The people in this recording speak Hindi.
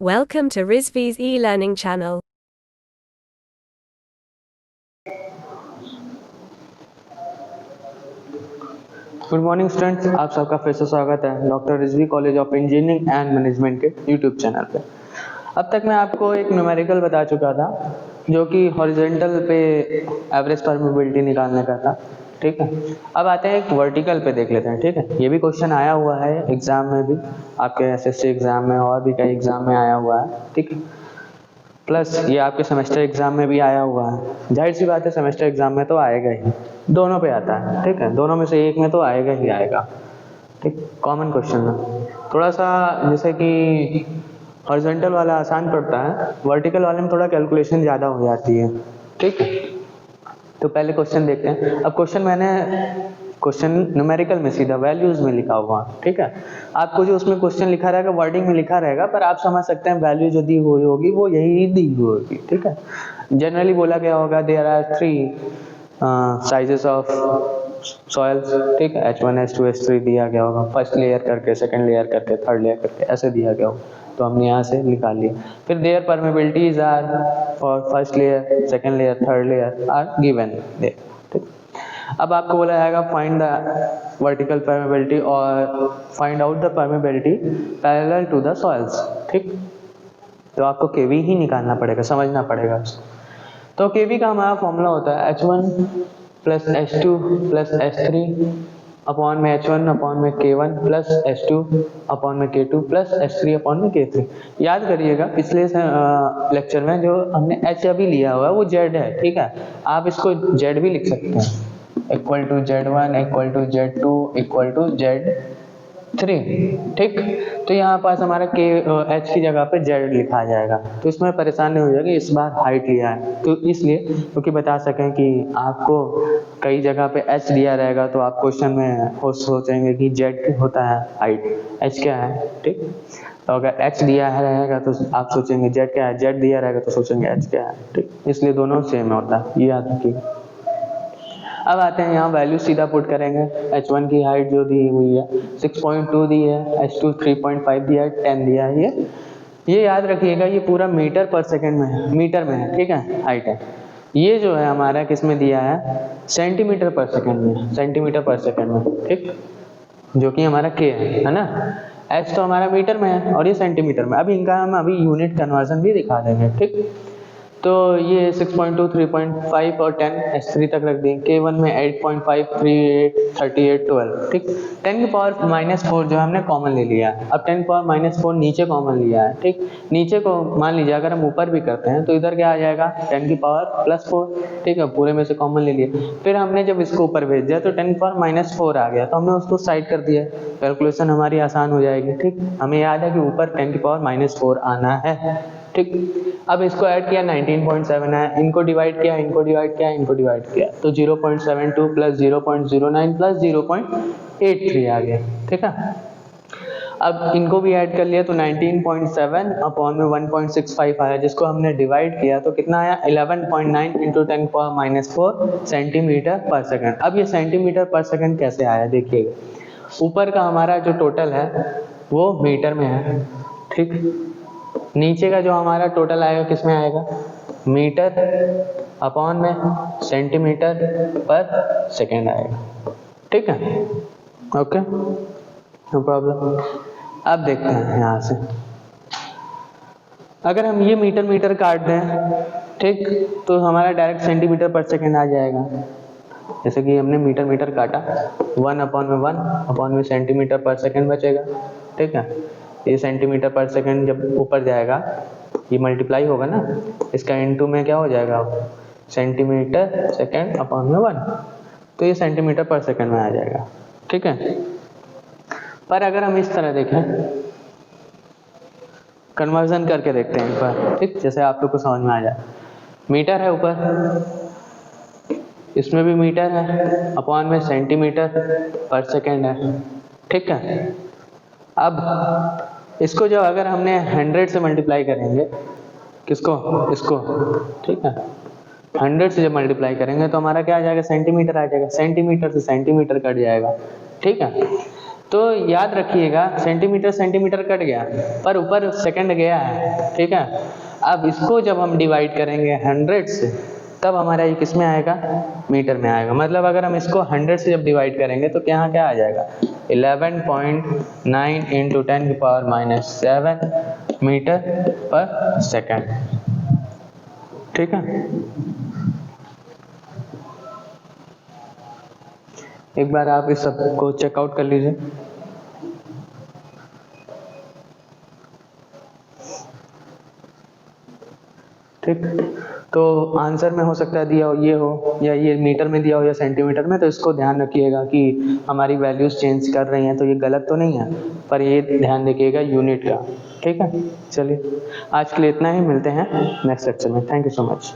Welcome to Rizvi's e-learning channel. Good morning students, आप सबका फिर से स्वागत है doctor Rizvi college of engineering and management के यूट्यूब चैनल पे। अब तक मैं आपको एक न्यूमेरिकल बता चुका था जो कि हॉरिजॉन्टल पे एवरेज परमिबिलिटी निकालने का था। ठीक है, अब आते हैं एक वर्टिकल पे देख लेते हैं। ठीक है, ये भी क्वेश्चन आया हुआ है एग्जाम में भी, आपके एसएससी एग्जाम में और भी कई एग्जाम में आया हुआ है। ठीक है, प्लस ये आपके सेमेस्टर एग्जाम में भी आया हुआ है। जाहिर सी बात है सेमेस्टर एग्जाम में तो आएगा ही, दोनों पे आता है। ठीक है, दोनों में से एक में तो आएगा ही आएगा। ठीक, कॉमन क्वेश्चन है। थोड़ा सा जैसे कि हॉरिजॉन्टल वाला आसान पड़ता है, वर्टिकल वाले में थोड़ा कैलकुलेशन ज़्यादा हो जाती है। ठीक है, तो पहले क्वेश्चन देखते हैं। अब क्वेश्चन न्यूमेरिकल में सीधा वैल्यूज में लिखा हुआ। ठीक है, आपको जो उसमें क्वेश्चन लिखा रहेगा वर्डिंग में लिखा रहेगा, पर आप समझ सकते हैं वैल्यू जो दी हुई होगी वो यही दी हुई होगी। ठीक है, जनरली बोला गया होगा there are 3 sizes of soils. ठीक है, H1 H2 H3 दिया गया होगा, फर्स्ट लेयर करके, सेकंड लेयर करके, थर्ड लेयर करके, ऐसे दिया गया होगा। तो हमने यहाँ से निकाल लिया। फिर their permeabilities are for first layer, second layer, third layer are given there. ठीक, अब आपको बोला जाएगा फाइंड द वर्टिकल परमेबिलिटी और find out the permeability parallel to the soils. ठीक, तो आपको केवी ही निकालना पड़ेगा, समझना पड़ेगा। तो केवी का हमारा फॉर्मूला होता है H1 plus H2 plus H3 upon में H1 अपॉन में K1 प्लस H2 अपॉन में K2 प्लस H3 अपॉन में K3। याद करिएगा पिछले लेक्चर में जो हमने H अभी लिया हुआ है वो Z है। ठीक है, आप इसको Z भी लिख सकते हैं, equal to Z1 equal to Z2 equal to Z3। ठीक, तो यहाँ पास हमारा H की जगह पे Z लिखा जाएगा। तो इसमें परेशानी हो जाएगी, इस बार हाइट लिया है तो इसलिए, क्योंकि बता सकें कि आपको कई जगह पे H दिया रहेगा तो आप क्वेश्चन में सोचेंगे कि Z होता है हाइट, H क्या है। ठीक, तो अगर H दिया है रहेगा तो आप सोचेंगे Z क्या है, Z दिया रहेगा तो सोचेंगे H क्या है। ठीक, इसलिए दोनों सेम होता है, ये याद रखिए। अब आते हैं यहाँ वैल्यू सीधा पुट करेंगे। H1 की हाइट जो दी हुई है 6.2 दी है, H2 3.5 दिया है, 10 दिया है। ये याद रखिएगा, ये पूरा मीटर पर सेकंड में है, मीटर में है। ठीक है, हाइट है। ये जो है हमारा किस में दिया है, सेंटीमीटर पर सेकंड में, सेंटीमीटर पर सेकंड में। ठीक, जो कि हमारा K है ना। H तो हमारा मीटर में है और ये सेंटीमीटर में। अभी इनका हम अभी यूनिट कन्वर्जन भी दिखा देंगे। ठीक, तो ये 6.2, 3.5 और 10 H3 तक रख दें। K1 में 8.5, 38, 38, 12। ठीक, 10 की पावर -4 जो हमने कॉमन ले लिया है। अब 10 की पावर -4 नीचे कॉमन लिया है। ठीक, नीचे को मान लीजिए अगर हम ऊपर भी करते हैं तो इधर क्या आ जाएगा, 10 की पावर +4। ठीक है, पूरे में से कॉमन ले लिया। फिर हमने जब इसको ऊपर भेज दिया तो 10 की पावर -4 आ गया, तो हमने उसको साइड कर दिया, कैलकुलेशन हमारी आसान हो जाएगी। ठीक, हमें याद है कि ऊपर 10 की पावर -4 आना है। ठीक, अब इसको ऐड किया 19.7 है, इनको डिवाइड किया, इनको डिवाइड किया, इनको डिवाइड किया, तो 0.72 प्लस 0.09 प्लस 0.83 आ गया। ठीक है, अब इनको भी ऐड कर लिया तो 19.7 अपॉन में 1.65 आया, जिसको हमने डिवाइड किया तो कितना आया, 11.9 इंटू 10⁻⁻4 सेंटीमीटर पर सेकंड। अब ये सेंटीमीटर पर सेकंड कैसे आया देखिएगा, ऊपर का हमारा जो टोटल है वो मीटर में है। ठीक, नीचे का जो हमारा टोटल आएगा किस में आएगा, मीटर अपॉन में सेंटीमीटर पर सेकंड आएगा। ठीक है, ओके, नो प्रॉब्लम। अब देखते हैं यहाँ से, अगर हम ये मीटर काट दें, ठीक, तो हमारा डायरेक्ट सेंटीमीटर पर सेकंड आ जाएगा। जैसे कि हमने मीटर काटा, 1 अपॉन में सेंटीमीटर पर सेकंड बचेगा। ठीक है, ये सेंटीमीटर पर सेकंड जब ऊपर जाएगा ये मल्टीप्लाई होगा ना, इसका इनटू में क्या हो जाएगा, सेंटीमीटर सेकंड अपॉन में 1, तो ये सेंटीमीटर पर सेकंड में आ जाएगा। ठीक है, पर अगर हम इस तरह देखें, कन्वर्जन करके देखते हैं एक बार। ठीक, जैसे आप लोग को समझ में आ जाए, मीटर है ऊपर, इसमें भी मीटर है, अपॉन में सेंटीमीटर पर सेकंड है। ठीक है, अब इसको जो अगर हमने 100 से मल्टीप्लाई करेंगे, किसको, इसको, ठीक है, 100 से जब मल्टीप्लाई करेंगे तो हमारा क्या आ जाएगा, सेंटीमीटर आ जाएगा, सेंटीमीटर से सेंटीमीटर कट जाएगा। ठीक है, तो याद रखिएगा सेंटीमीटर सेंटीमीटर कट गया पर ऊपर सेकंड गया है, ठीक है। अब इसको जब हम डिवाइड करेंगे 100 से तब हमारा ये किस में आएगा, मीटर में आएगा। मतलब अगर हम इसको 100 से जब डिवाइड करेंगे तो यहाँ क्या आ जाएगा 11.9 × 10⁻⁷ मीटर पर सेकंड, ठीक है। एक बार आप इस सब को चेकआउट कर लीजिए। ठीक, तो आंसर में हो सकता है दिया हो ये हो या ये मीटर में दिया हो या सेंटीमीटर में, तो इसको ध्यान रखिएगा कि हमारी वैल्यूज चेंज कर रही हैं तो ये गलत तो नहीं है, पर ये ध्यान रखिएगा यूनिट का, ठीक है। चलिए आज के लिए इतना ही, मिलते हैं नेक्स्ट लेक्चर में। Thank you so much.